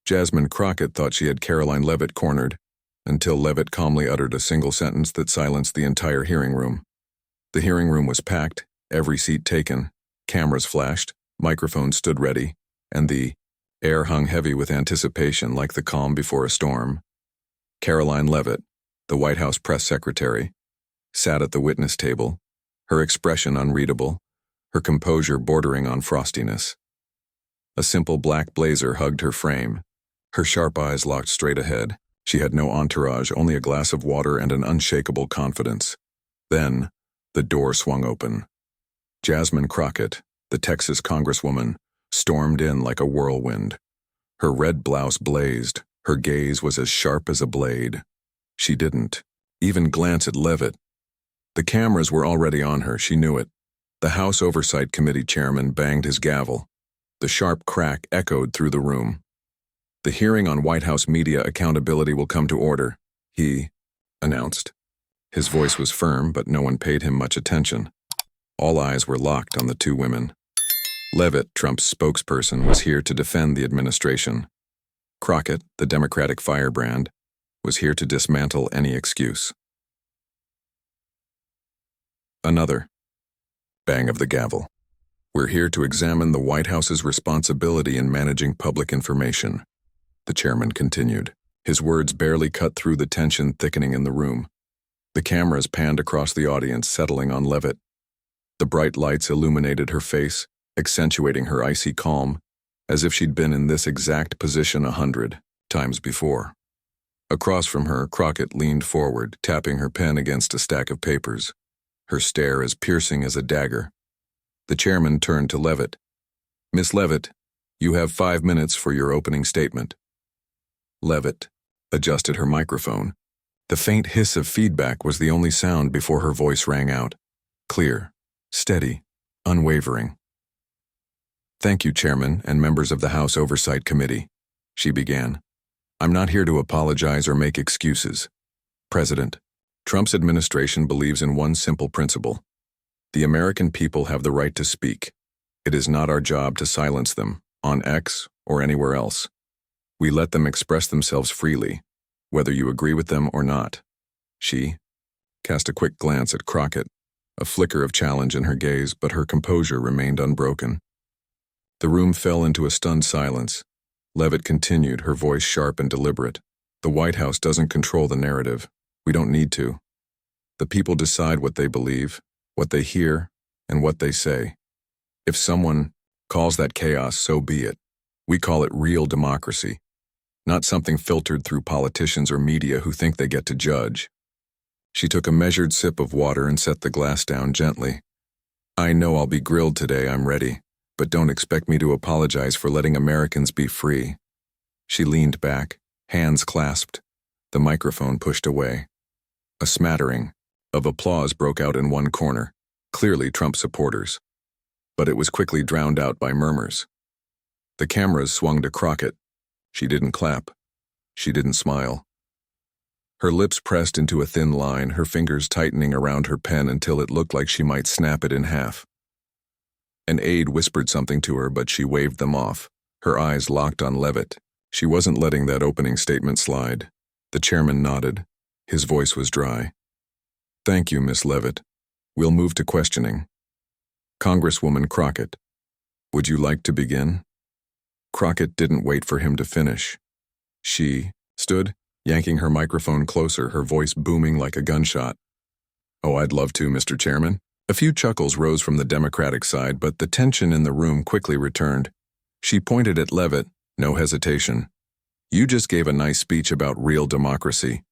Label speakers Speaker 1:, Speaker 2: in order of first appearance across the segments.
Speaker 1: Jasmine Crockett thought she had Karoline Leavitt cornered, until Leavitt calmly uttered a single sentence that silenced the entire hearing room. The hearing room was packed, every seat taken, cameras flashed, microphones stood ready, and the air hung heavy with anticipation like the calm before a storm. Karoline Leavitt, the White House press secretary, sat at the witness table, her expression unreadable, her composure bordering on frostiness. A simple black blazer hugged her frame, her sharp eyes locked straight ahead. She had no entourage, only a glass of water and an unshakable confidence. Then, the door swung open. Jasmine Crockett, the Texas congresswoman, stormed in like a whirlwind. Her red blouse blazed, her gaze was as sharp as a blade. She didn't even glance at Leavitt. The cameras were already on her, she knew it. The House Oversight Committee chairman banged his gavel. The sharp crack echoed through the room. "The hearing on White House media accountability will come to order," he announced. His voice was firm, but no one paid him much attention. All eyes were locked on the two women. Leavitt, Trump's spokesperson, was here to defend the administration. Crockett, the Democratic firebrand, was here to dismantle any excuse. Another bang of the gavel. "We're here to examine the White House's responsibility in managing public information," the chairman continued. His words barely cut through the tension thickening in the room. The cameras panned across the audience, settling on Leavitt. The bright lights illuminated her face, accentuating her icy calm, as if she'd been in this exact position 100 times before. Across from her, Crockett leaned forward, tapping her pen against a stack of papers, her stare as piercing as a dagger. The chairman turned to Leavitt. "Miss Leavitt, you have 5 minutes for your opening statement." Leavitt adjusted her microphone. The faint hiss of feedback was the only sound before her voice rang out. Clear, steady, unwavering. "Thank you, Chairman and members of the House Oversight Committee," she began. "I'm not here to apologize or make excuses. President, Trump's administration believes in one simple principle. The American people have the right to speak. It is not our job to silence them, on X or anywhere else. We let them express themselves freely, whether you agree with them or not." She cast a quick glance at Crockett, a flicker of challenge in her gaze, but her composure remained unbroken. The room fell into a stunned silence. Leavitt continued, her voice sharp and deliberate. "The White House doesn't control the narrative. We don't need to. The people decide what they believe, what they hear, and what they say. If someone calls that chaos, so be it. We call it real democracy, not something filtered through politicians or media who think they get to judge." She took a measured sip of water and set the glass down gently. "I know I'll be grilled today, I'm ready, but don't expect me to apologize for letting Americans be free." She leaned back, hands clasped, the microphone pushed away. A smattering of applause broke out in one corner, clearly Trump supporters. But it was quickly drowned out by murmurs. The cameras swung to Crockett. She didn't clap. She didn't smile. Her lips pressed into a thin line, her fingers tightening around her pen until it looked like she might snap it in half. An aide whispered something to her, but she waved them off, her eyes locked on Leavitt. She wasn't letting that opening statement slide. The chairman nodded. His voice was dry. "Thank you, Miss Leavitt. We'll move to questioning. Congresswoman Crockett, would you like to begin?" Crockett didn't wait for him to finish. She stood, yanking her microphone closer, her voice booming like a gunshot. "Oh, I'd love to, Mr. Chairman." A few chuckles rose from the Democratic side, but the tension in the room quickly returned. She pointed at Leavitt, no hesitation. "You just gave a nice speech about real democracy.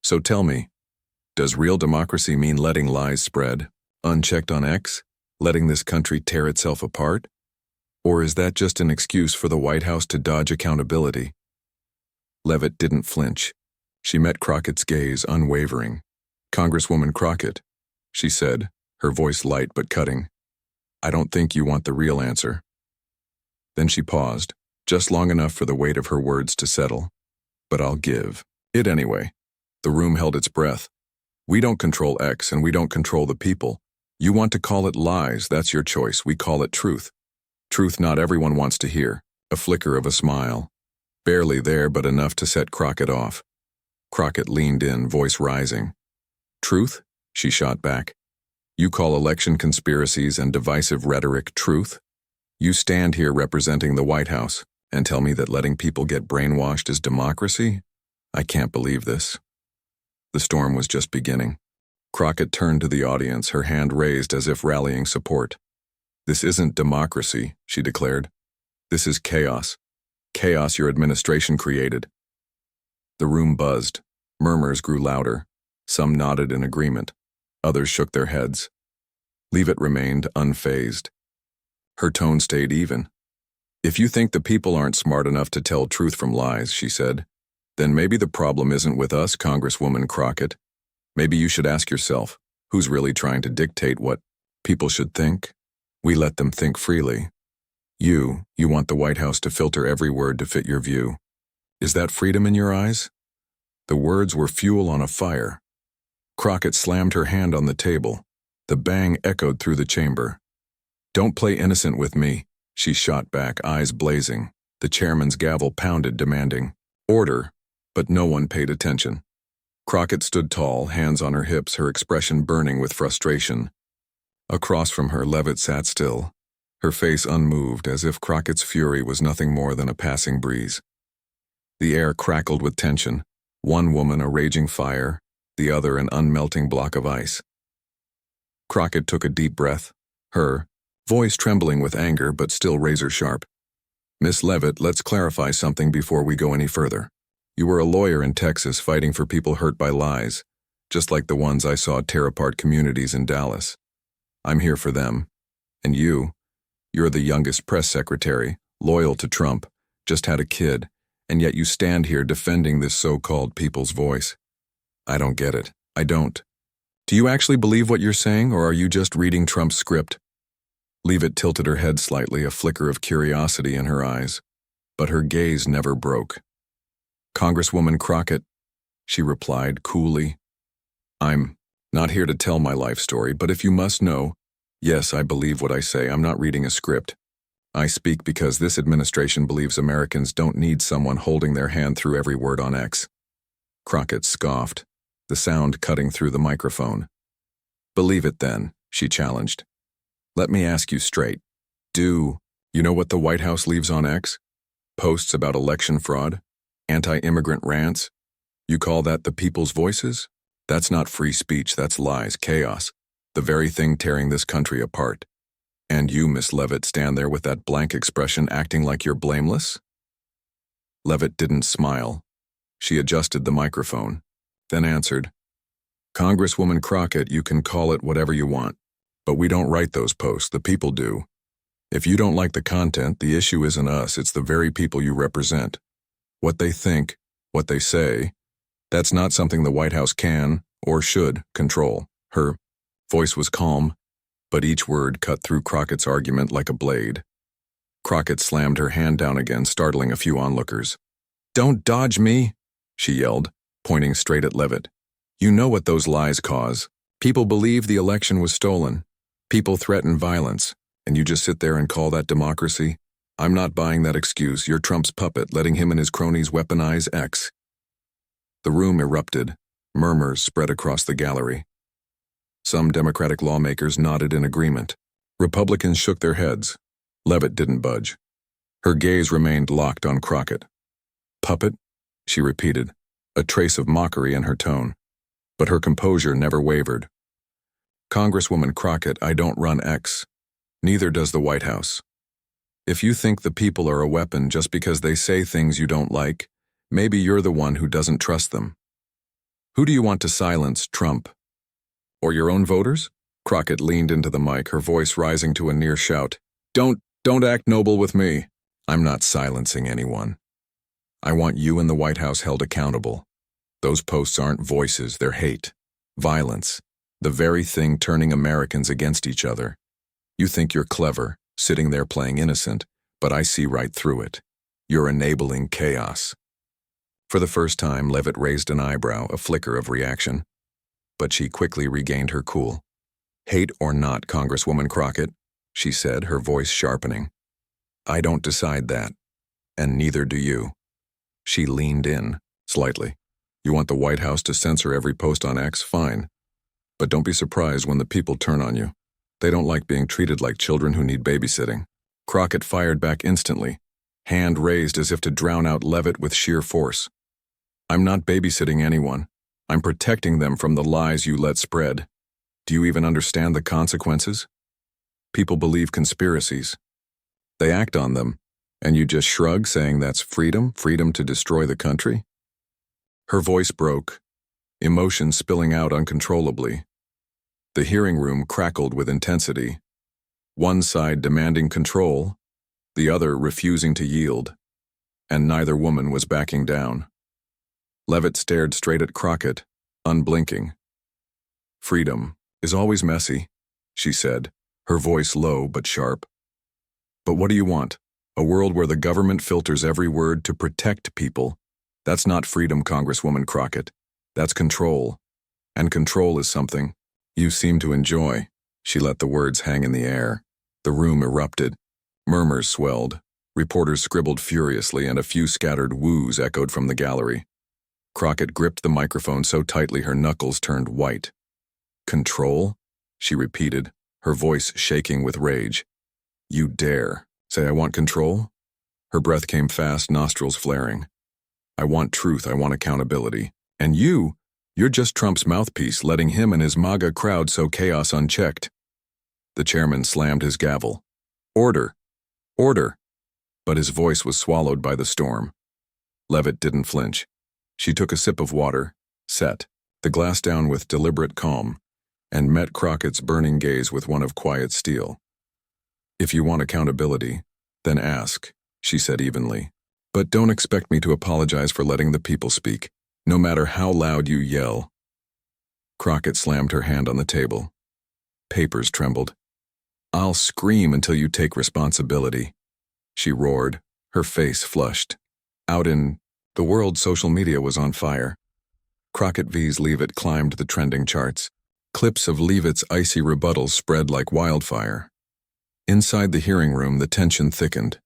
Speaker 1: So tell me, does real democracy mean letting lies spread, unchecked on X, letting this country tear itself apart? Or is that just an excuse for the White House to dodge accountability?" Leavitt didn't flinch. She met Crockett's gaze, unwavering. "Congresswoman Crockett," she said, her voice light but cutting, "I don't think you want the real answer." Then she paused, just long enough for the weight of her words to settle. "But I'll give it anyway." The room held its breath. "We don't control X and we don't control the people. You want to call it lies, that's your choice. We call it truth. Truth not everyone wants to hear." A flicker of a smile. Barely there, but enough to set Crockett off. Crockett leaned in, voice rising. Truth? She shot back. You call election conspiracies and divisive rhetoric truth? You stand here representing the White House and tell me that letting people get brainwashed is democracy? I can't believe this. The storm was just beginning. Crockett turned to the audience, her hand raised as if rallying support. This isn't democracy, she declared. This is chaos. Chaos your administration created. The room buzzed. Murmurs grew louder. Some nodded in agreement. Others shook their heads. Leavitt remained unfazed. Her tone stayed even. If you think the people aren't smart enough to tell truth from lies, she said, then maybe the problem isn't with us, Congresswoman Crockett. Maybe you should ask yourself, who's really trying to dictate what people should think? We let them think freely. You want the White House to filter every word to fit your view. Is that freedom in your eyes? The words were fuel on a fire. Crockett slammed her hand on the table. The bang echoed through the chamber. Don't play innocent with me, she shot back, eyes blazing. The chairman's gavel pounded, demanding order, but no one paid attention. Crockett stood tall, hands on her hips, her expression burning with frustration. Across from her, Leavitt sat still, her face unmoved, as if Crockett's fury was nothing more than a passing breeze. The air crackled with tension, one woman a raging fire, the other an unmelting block of ice. Crockett took a deep breath, her voice trembling with anger but still razor-sharp. Miss Leavitt, let's clarify something before we go any further. You were a lawyer in Texas fighting for people hurt by lies, just like the ones I saw tear apart communities in Dallas. I'm here for them. And you're the youngest press secretary, loyal to Trump, just had a kid, and yet you stand here defending this so-called people's voice. I don't get it. I don't. Do you actually believe what you're saying, or are you just reading Trump's script? Leavitt tilted her head slightly, a flicker of curiosity in her eyes, but her gaze never broke. Congresswoman Crockett, she replied coolly, I'm not here to tell my life story, but if you must know, yes, I believe what I say. I'm not reading a script. I speak because this administration believes Americans don't need someone holding their hand through every word on X. Crockett scoffed, the sound cutting through the microphone. Believe it then, she challenged. Let me ask you straight. Do you know what the White House leaves on X? Posts about election fraud? Anti-immigrant rants? You call that the people's voices? That's not free speech, that's lies, chaos, the very thing tearing this country apart. And you, Miss Leavitt, stand there with that blank expression acting like you're blameless? Leavitt didn't smile. She adjusted the microphone, then answered, Congresswoman Crockett, you can call it whatever you want, but we don't write those posts, the people do. If you don't like the content, the issue isn't us, it's the very people you represent. What they think, what they say, that's not something the White House can or should control. Her voice was calm, but each word cut through Crockett's argument like a blade. Crockett slammed her hand down again, startling a few onlookers. Don't dodge me, she yelled, pointing straight at Leavitt. You know what those lies cause. People believe the election was stolen. People threaten violence, and you just sit there and call that democracy? I'm not buying that excuse. You're Trump's puppet, letting him and his cronies weaponize X. The room erupted. Murmurs spread across the gallery. Some Democratic lawmakers nodded in agreement. Republicans shook their heads. Leavitt didn't budge. Her gaze remained locked on Crockett. Puppet? She repeated, a trace of mockery in her tone. But her composure never wavered. Congresswoman Crockett, I don't run X. Neither does the White House. If you think the people are a weapon just because they say things you don't like, maybe you're the one who doesn't trust them. Who do you want to silence, Trump? Or your own voters? Crockett leaned into the mic, her voice rising to a near shout. Don't act noble with me. I'm not silencing anyone. I want you and the White House held accountable. Those posts aren't voices, they're hate, violence, the very thing turning Americans against each other. You think you're clever, sitting there playing innocent, but I see right through it. You're enabling chaos. For the first time, Leavitt raised an eyebrow, a flicker of reaction. But she quickly regained her cool. Hate or not, Congresswoman Crockett, she said, her voice sharpening. I don't decide that, and neither do you. She leaned in, slightly. You want the White House to censor every post on X? Fine. But don't be surprised when the people turn on you. They don't like being treated like children who need babysitting. Crockett fired back instantly, hand raised as if to drown out Leavitt with sheer force. I'm not babysitting anyone. I'm protecting them from the lies you let spread. Do you even understand the consequences? People believe conspiracies. They act on them, and you just shrug, saying that's freedom to destroy the country? Her voice broke, emotion spilling out uncontrollably. The hearing room crackled with intensity, one side demanding control, the other refusing to yield, and neither woman was backing down. Leavitt stared straight at Crockett, unblinking. Freedom is always messy, she said, her voice low but sharp. But what do you want? A world where the government filters every word to protect people? That's not freedom, Congresswoman Crockett. That's control. And control is something you seem to enjoy. She let the words hang in the air. The room erupted. Murmurs swelled. Reporters scribbled furiously, and a few scattered woos echoed from the gallery. Crockett gripped the microphone so tightly her knuckles turned white. Control? She repeated, her voice shaking with rage. You dare say I want control? Her breath came fast, nostrils flaring. I want truth, I want accountability. And you're just Trump's mouthpiece, letting him and his MAGA crowd sow chaos unchecked. The chairman slammed his gavel. Order! Order! But his voice was swallowed by the storm. Leavitt didn't flinch. She took a sip of water, set the glass down with deliberate calm, and met Crockett's burning gaze with one of quiet steel. If you want accountability, then ask, she said evenly. But don't expect me to apologize for letting the people speak, no matter how loud you yell. Crockett slammed her hand on the table. Papers trembled. I'll scream until you take responsibility, she roared, her face flushed. Out in the world, social media was on fire. Crockett vs. Leavitt climbed the trending charts. Clips of Leavitt's icy rebuttals spread like wildfire. Inside the hearing room, the tension thickened.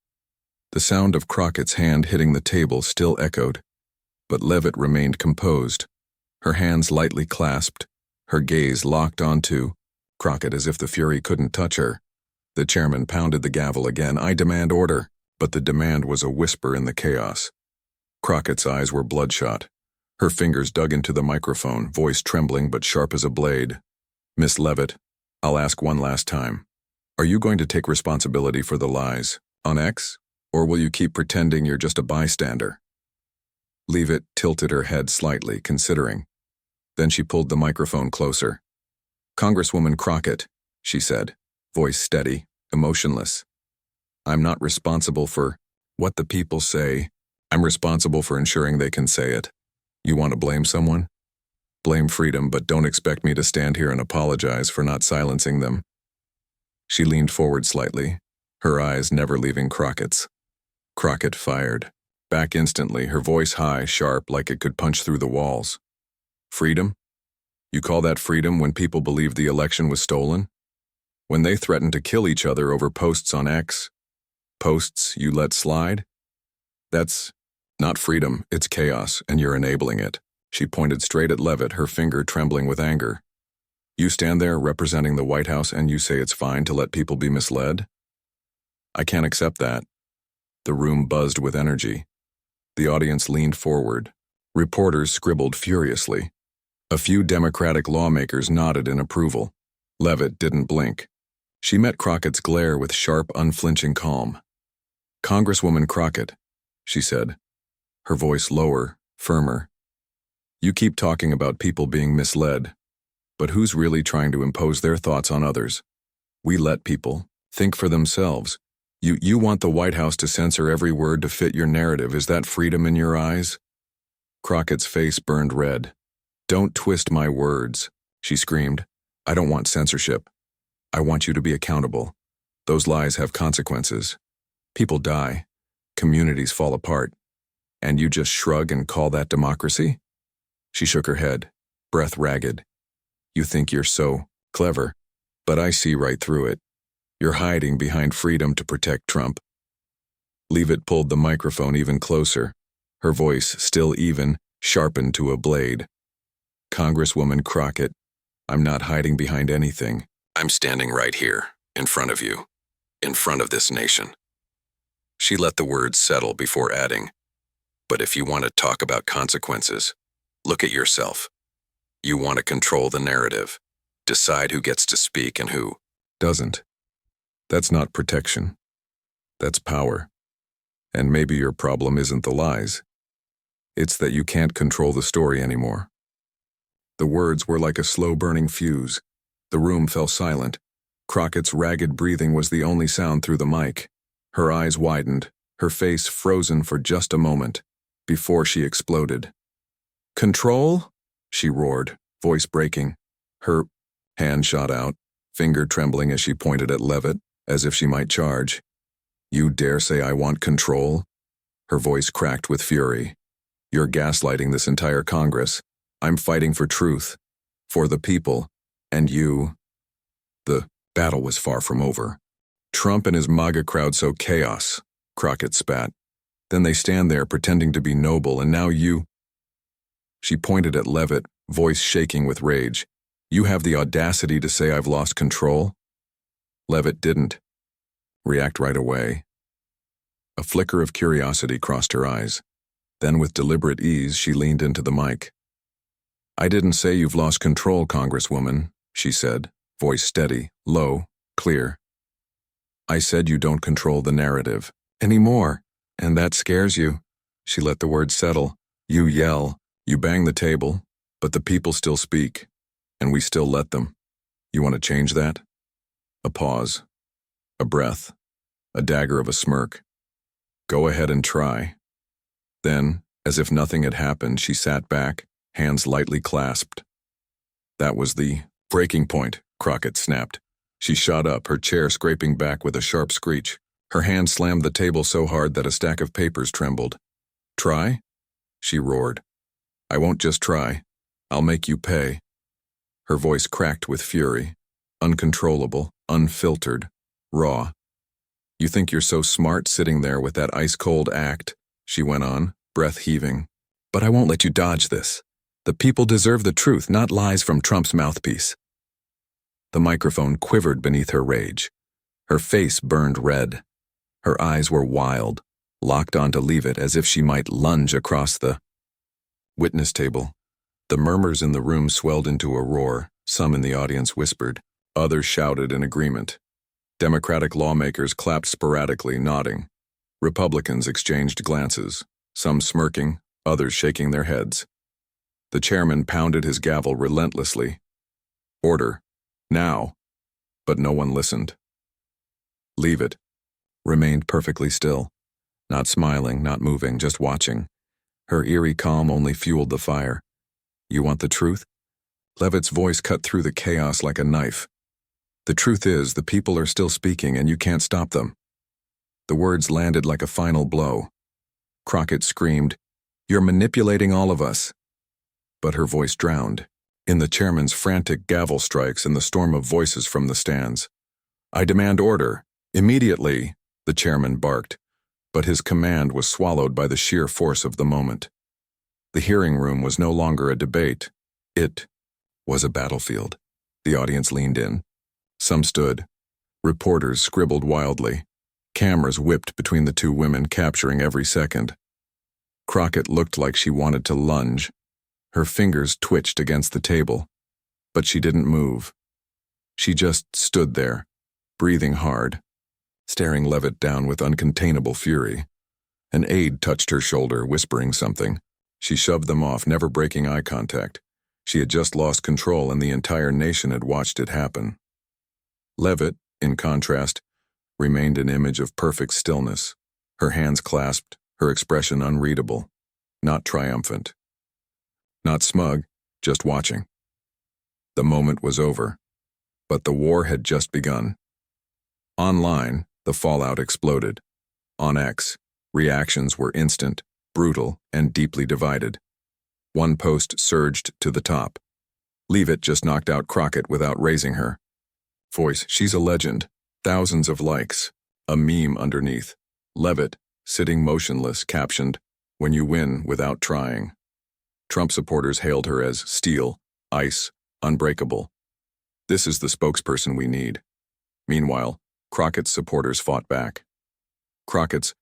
Speaker 1: The sound of Crockett's hand hitting the table still echoed, but Leavitt remained composed, her hands lightly clasped, her gaze locked onto Crockett as if the fury couldn't touch her. The chairman pounded the gavel again. I demand order, but the demand was a whisper in the chaos. Crockett's eyes were bloodshot. Her fingers dug into the microphone, voice trembling but sharp as a blade. Miss Leavitt, I'll ask one last time. Are you going to take responsibility for the lies on X, or will you keep pretending you're just a bystander? Leavitt tilted her head slightly, considering. Then she pulled the microphone closer. Congresswoman Crockett, she said, voice steady, emotionless. I'm not responsible for what the people say. I'm responsible for ensuring they can say it. You want to blame someone? Blame freedom, but don't expect me to stand here and apologize for not silencing them. She leaned forward slightly, her eyes never leaving Crockett's. Crockett fired, back instantly, her voice high, sharp, like it could punch through the walls. Freedom? You call that freedom when people believe the election was stolen? When they threatened to kill each other over posts on X? Posts you let slide? That's not freedom, it's chaos, and you're enabling it. She pointed straight at Leavitt, her finger trembling with anger. You stand there representing the White House and you say it's fine to let people be misled? I can't accept that. The room buzzed with energy. The audience leaned forward. Reporters scribbled furiously. A few Democratic lawmakers nodded in approval. Leavitt didn't blink. She met Crockett's glare with sharp, unflinching calm. Congresswoman Crockett, she said, her voice lower, firmer. You keep talking about people being misled, but who's really trying to impose their thoughts on others? We let people think for themselves. You want the White House to censor every word to fit your narrative. Is that freedom in your eyes? Crockett's face burned red. Don't twist my words, she screamed. I don't want censorship. I want you to be accountable. Those lies have consequences. People die. Communities fall apart. And you just shrug and call that democracy? She shook her head, breath ragged. You think you're so clever, but I see right through it. You're hiding behind freedom to protect Trump. Leavitt pulled the microphone even closer, her voice still even, sharpened to a blade. Congresswoman Crockett, I'm not hiding behind anything. I'm standing right here, in front of you, in front of this nation. She let the words settle before adding, but if you want to talk about consequences, look at yourself. You want to control the narrative, decide who gets to speak and who doesn't. That's not protection. That's power. And maybe your problem isn't the lies. It's that you can't control the story anymore. The words were like a slow-burning fuse. The room fell silent. Crockett's ragged breathing was the only sound through the mic. Her eyes widened, her face frozen for just a moment, before she exploded. "Control?" she roared, voice breaking. Her hand shot out, finger trembling as she pointed at Leavitt, as if she might charge. "You dare say I want control?" Her voice cracked with fury. "You're gaslighting this entire Congress. I'm fighting for truth, for the people, and you." The battle was far from over. Trump and his MAGA crowd sow chaos, Crockett spat. Then they stand there pretending to be noble, and now you. She pointed at Leavitt, voice shaking with rage. "You have the audacity to say I've lost control?" Leavitt didn't react right away. A flicker of curiosity crossed her eyes. Then with deliberate ease, she leaned into the mic. "I didn't say you've lost control, Congresswoman," she said, voice steady, low, clear. "I said you don't control the narrative anymore, and that scares you." She let the words settle. "You yell, you bang the table, but the people still speak, and we still let them. You want to change that?" A pause, a breath, a dagger of a smirk. "Go ahead and try." Then, as if nothing had happened, she sat back, hands lightly clasped. "That was the breaking point," Crockett snapped. She shot up, her chair scraping back with a sharp screech. Her hand slammed the table so hard that a stack of papers trembled. "Try?" she roared. "I won't just try. I'll make you pay." Her voice cracked with fury, uncontrollable, unfiltered, raw. "You think you're so smart sitting there with that ice-cold act," she went on, breath heaving. "But I won't let you dodge this. The people deserve the truth, not lies from Trump's mouthpiece." The microphone quivered beneath her rage. Her face burned red. Her eyes were wild, locked onto Leavitt as if she might lunge across the witness table. The murmurs in the room swelled into a roar. Some in the audience whispered. Others shouted in agreement. Democratic lawmakers clapped sporadically, nodding. Republicans exchanged glances, some smirking, others shaking their heads. The chairman pounded his gavel relentlessly. "Order. Now." But no one listened. Leavitt remained perfectly still, not smiling, not moving, just watching. Her eerie calm only fueled the fire. "You want the truth?" Leavitt's voice cut through the chaos like a knife. "The truth is, the people are still speaking and you can't stop them." The words landed like a final blow. Crockett screamed, "You're manipulating all of us." But her voice drowned in the chairman's frantic gavel strikes and the storm of voices from the stands. "I demand order. Immediately," the chairman barked, but his command was swallowed by the sheer force of the moment. The hearing room was no longer a debate. It was a battlefield. The audience leaned in. Some stood. Reporters scribbled wildly. Cameras whipped between the two women, capturing every second. Crockett looked like she wanted to lunge. Her fingers twitched against the table, but she didn't move. She just stood there, breathing hard, staring Leavitt down with uncontainable fury. An aide touched her shoulder, whispering something. She shoved them off, never breaking eye contact. She had just lost control, and the entire nation had watched it happen. Leavitt, in contrast, remained an image of perfect stillness, her hands clasped, her expression unreadable, not triumphant. Not smug, just watching. The moment was over, but the war had just begun. Online, the fallout exploded. On X, reactions were instant, brutal, and deeply divided. One post surged to the top. Leavitt just knocked out Crockett without raising her. Voice, "She's a legend." Thousands of likes. A meme underneath. Leavitt, sitting motionless, captioned, when you win without trying. Trump supporters hailed her as steel, ice, unbreakable. This is the spokesperson we need. Meanwhile, Crockett's supporters fought back. Crockett's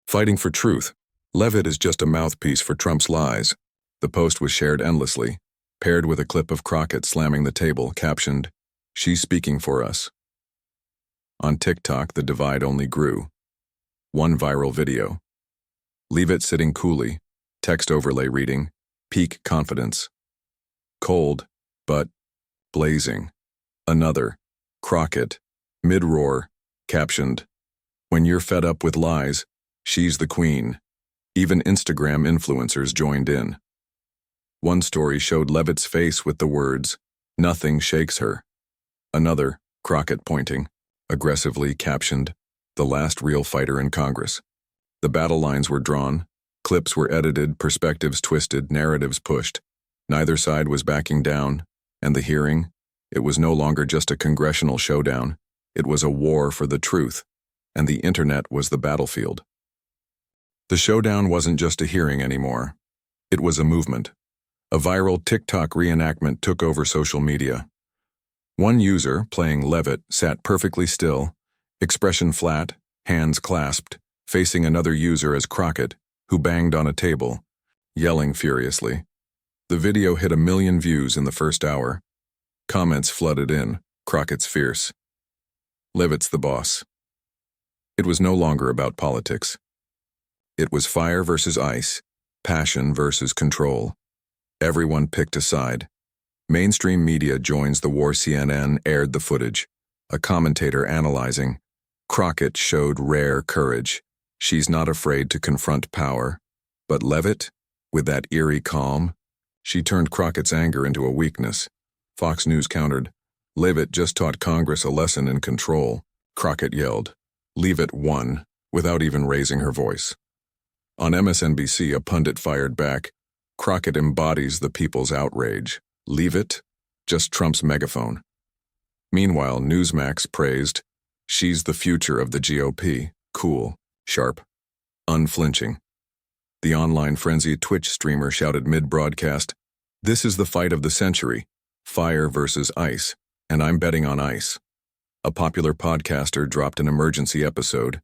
Speaker 1: fighting for truth. Leavitt is just a mouthpiece for Trump's lies. The post was shared endlessly, paired with a clip of Crockett slamming the table, captioned, "She's speaking for us." On TikTok, the divide only grew. One viral video. Leavitt sitting coolly, text overlay reading, "Peak confidence." Cold, but blazing. Another, Crockett, mid-roar, captioned, "When you're fed up with lies, she's the queen." Even Instagram influencers joined in. One story showed Leavitt's face with the words, "Nothing shakes her." Another, Crockett pointing, aggressively captioned, "The last real fighter in Congress." The battle lines were drawn, clips were edited, perspectives twisted, narratives pushed. Neither side was backing down, and the hearing, it was no longer just a congressional showdown, it was a war for the truth, and the internet was the battlefield. The showdown wasn't just a hearing anymore. It was a movement. A viral TikTok reenactment took over social media. One user, playing Leavitt, sat perfectly still, expression flat, hands clasped, facing another user as Crockett, who banged on a table, yelling furiously. The video hit 1 million views in the first hour. Comments flooded in, Crockett's fierce. Leavitt's the boss. It was no longer about politics. It was fire versus ice, passion versus control. Everyone picked a side. Mainstream media joins the war. CNN aired the footage. A commentator analyzing, "Crockett showed rare courage. She's not afraid to confront power." But Leavitt, with that eerie calm, she turned Crockett's anger into a weakness. Fox News countered, "Leavitt just taught Congress a lesson in control." Crockett yelled, "Leavitt won," without even raising her voice. On MSNBC, a pundit fired back, "Crockett embodies the people's outrage. Leavitt, just Trump's megaphone." Meanwhile, Newsmax praised, "She's the future of the GOP, cool, sharp, unflinching." The online frenzy Twitch streamer shouted mid-broadcast, "This is the fight of the century, fire versus ice, and I'm betting on ice." A popular podcaster dropped an emergency episode.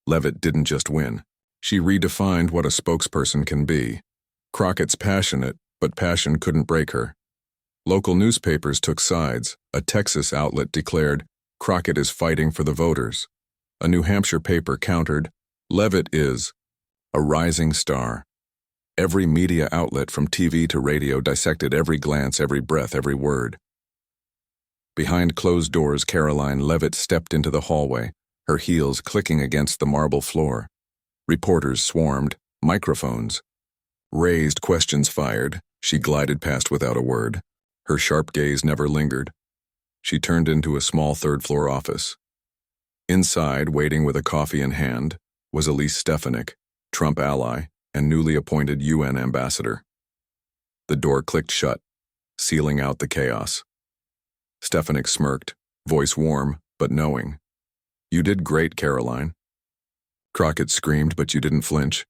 Speaker 1: Leavitt didn't just win. She redefined what a spokesperson can be. Crockett's passionate, but passion couldn't break her. Local newspapers took sides. A Texas outlet declared, "Crockett is fighting for the voters." A New Hampshire paper countered, "Leavitt is a rising star." Every media outlet from TV to radio dissected every glance, every breath, every word. Behind closed doors, Karoline Leavitt stepped into the hallway, her heels clicking against the marble floor. Reporters swarmed, microphones. Raised questions fired, she glided past without a word. Her sharp gaze never lingered. She turned into a small third-floor office. Inside, waiting with a coffee in hand, was Elise Stefanik, Trump ally and newly appointed UN ambassador. The door clicked shut, sealing out the chaos. Stefanik smirked, voice warm but knowing. "You did great, Karoline." Crockett screamed, "But you didn't flinch."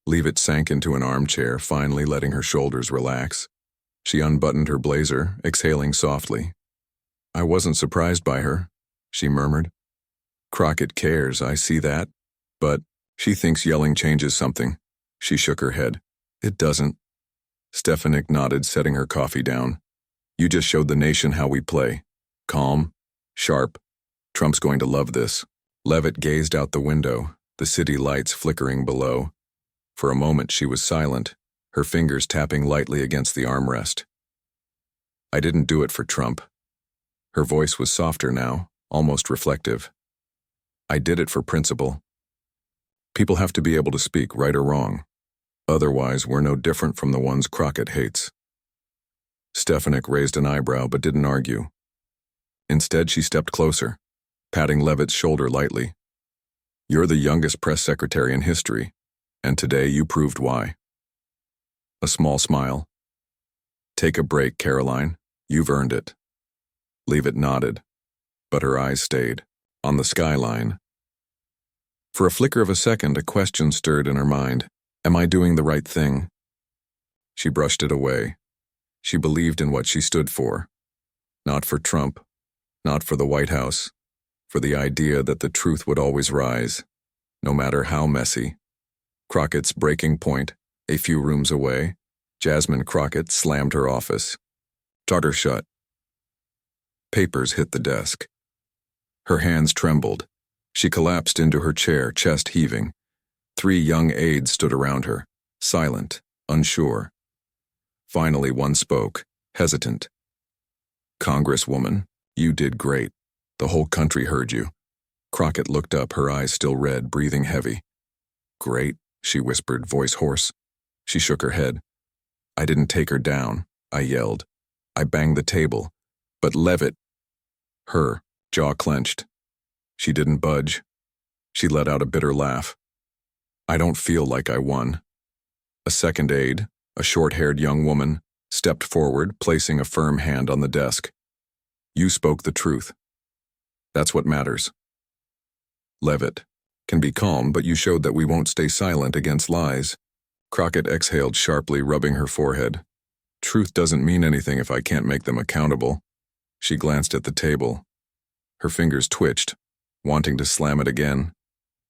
Speaker 1: Leavitt sank into an armchair, finally letting her shoulders relax. She unbuttoned her blazer, exhaling softly. "I wasn't surprised by her," she murmured. "Crockett cares, I see that. But she thinks yelling changes something." She shook her head. "It doesn't." Stefanik nodded, setting her coffee down. "You just showed the nation how we play. Calm, sharp. Trump's going to love this." Leavitt gazed out the window, the city lights flickering below. For a moment she was silent, her fingers tapping lightly against the armrest. "I didn't do it for Trump." Her voice was softer now, almost reflective. "I did it for principle. People have to be able to speak, right or wrong. Otherwise, we're no different from the ones Crockett hates." Stefanik raised an eyebrow but didn't argue. Instead, she stepped closer, patting Leavitt's shoulder lightly. "You're the youngest press secretary in history, and today you proved why." A small smile. "Take a break, Karoline. You've earned it." Leavitt nodded, but her eyes stayed on the skyline. For a flicker of a second, a question stirred in her mind. Am I doing the right thing? She brushed it away. She believed in what she stood for. Not for Trump, not for the White House, for the idea that the truth would always rise, no matter how messy. Crockett's breaking point, a few rooms away, Jasmine Crockett slammed her office. Charter shut. Papers hit the desk. Her hands trembled. She collapsed into her chair, chest heaving. 3 young aides stood around her, silent, unsure. Finally, one spoke, hesitant. Congresswoman, you did great. The whole country heard you. Crockett looked up, her eyes still red, breathing heavy. Great, she whispered, voice hoarse. She shook her head. I didn't take her down, I yelled. I banged the table. But Leavitt, her jaw clenched. She didn't budge. She let out a bitter laugh. I don't feel like I won. A second aide, a short-haired young woman, stepped forward, placing a firm hand on the desk. You spoke the truth. That's what matters. Leavitt, can be calm, but you showed that we won't stay silent against lies. Crockett exhaled sharply, rubbing her forehead. Truth doesn't mean anything if I can't make them accountable. She glanced at the table. Her fingers twitched, wanting to slam it again,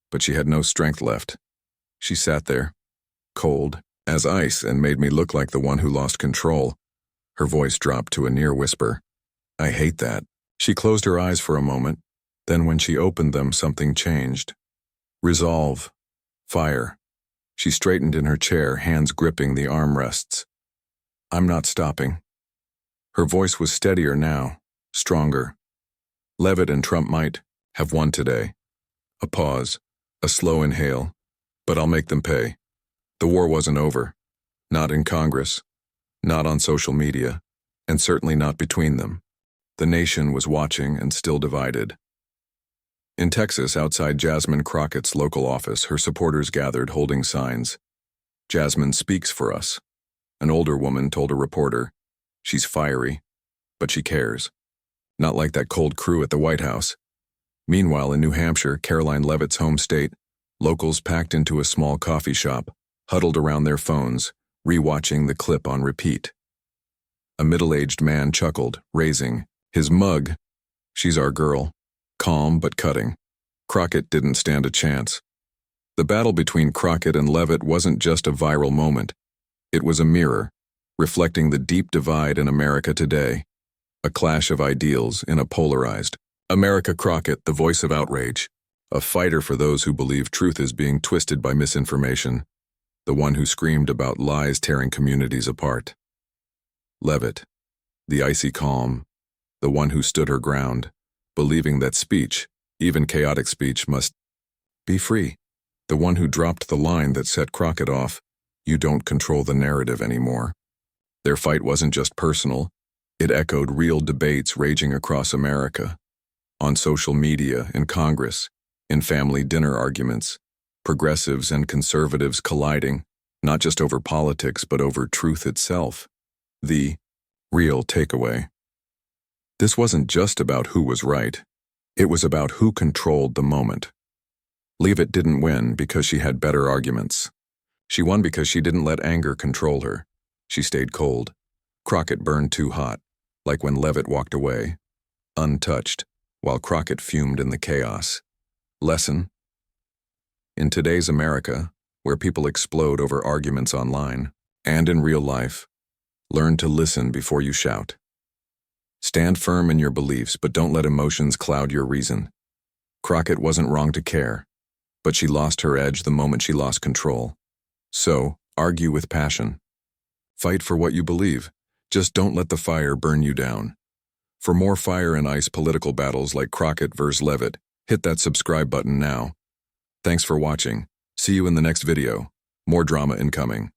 Speaker 1: but she had no strength left. She sat there, cold as ice, and made me look like the one who lost control. Her voice dropped to a near whisper. I hate that. She closed her eyes for a moment. Then when she opened them, something changed. Resolve. Fire. She straightened in her chair, hands gripping the armrests. I'm not stopping. Her voice was steadier now, stronger. Leavitt and Trump might have won today. A pause, a slow inhale. But I'll make them pay. The war wasn't over. Not in Congress. Not on social media. And certainly not between them. The nation was watching and still divided. In Texas, outside Jasmine Crockett's local office, her supporters gathered holding signs. Jasmine speaks for us. An older woman told a reporter. She's fiery, but she cares. Not like that cold crew at the White House. Meanwhile, in New Hampshire, Karoline Leavitt's home state, locals packed into a small coffee shop, huddled around their phones, rewatching the clip on repeat. A middle-aged man chuckled, raising his mug. She's our girl. Calm but cutting. Crockett didn't stand a chance. The battle between Crockett and Leavitt wasn't just a viral moment. It was a mirror, reflecting the deep divide in America today. A clash of ideals in a polarized America. Crockett, the voice of outrage. A fighter for those who believe truth is being twisted by misinformation. The one who screamed about lies tearing communities apart. Leavitt, the icy calm. The one who stood her ground, believing that speech, even chaotic speech, must be free. The one who dropped the line that set Crockett off. You don't control the narrative anymore. Their fight wasn't just personal. It echoed real debates raging across America. On social media, in Congress, in family dinner arguments, progressives and conservatives colliding, not just over politics but over truth itself. The real takeaway. This wasn't just about who was right. It was about who controlled the moment. Leavitt didn't win because she had better arguments. She won because she didn't let anger control her. She stayed cold. Crockett burned too hot, like when Leavitt walked away, untouched, while Crockett fumed in the chaos. Lesson? In today's America, where people explode over arguments online, and in real life, learn to listen before you shout. Stand firm in your beliefs, but don't let emotions cloud your reason. Crockett wasn't wrong to care, but she lost her edge the moment she lost control. So, argue with passion. Fight for what you believe. Just don't let the fire burn you down. For more fire and ice political battles like Crockett vs. Leavitt, hit that subscribe button now. Thanks for watching. See you in the next video. More drama incoming.